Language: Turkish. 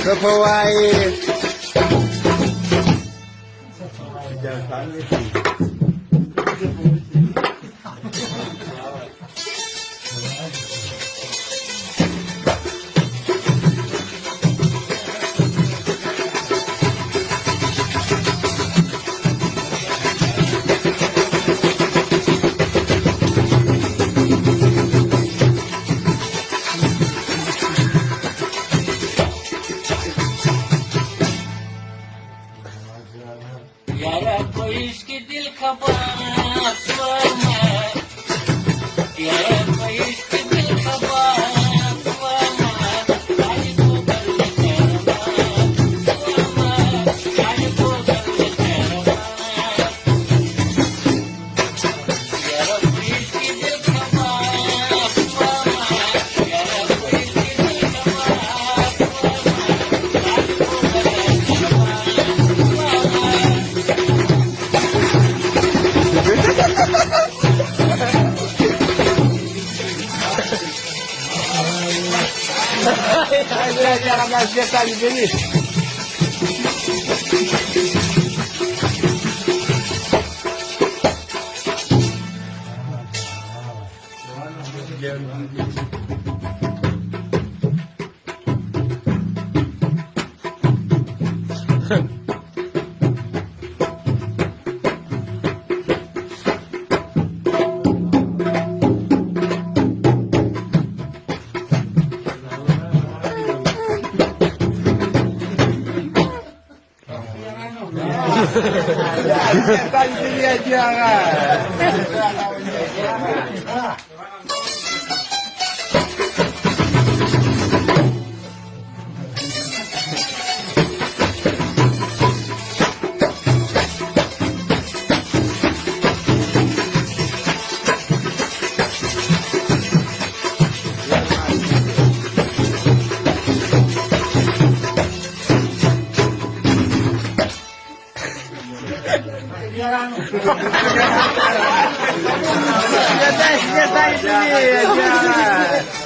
Kapaway. Yara koyuş ki dil kapatma. Yara koyuş ki dil kapatma. Yani bu böyle terma. Yani bu böyle terma. Yara koyuş ki dil kapatma. Yara koyuş ki dil kapatma. Yani bu Jangan kasihkan sini. Kasihkan sini aja kan. Kita sini aja.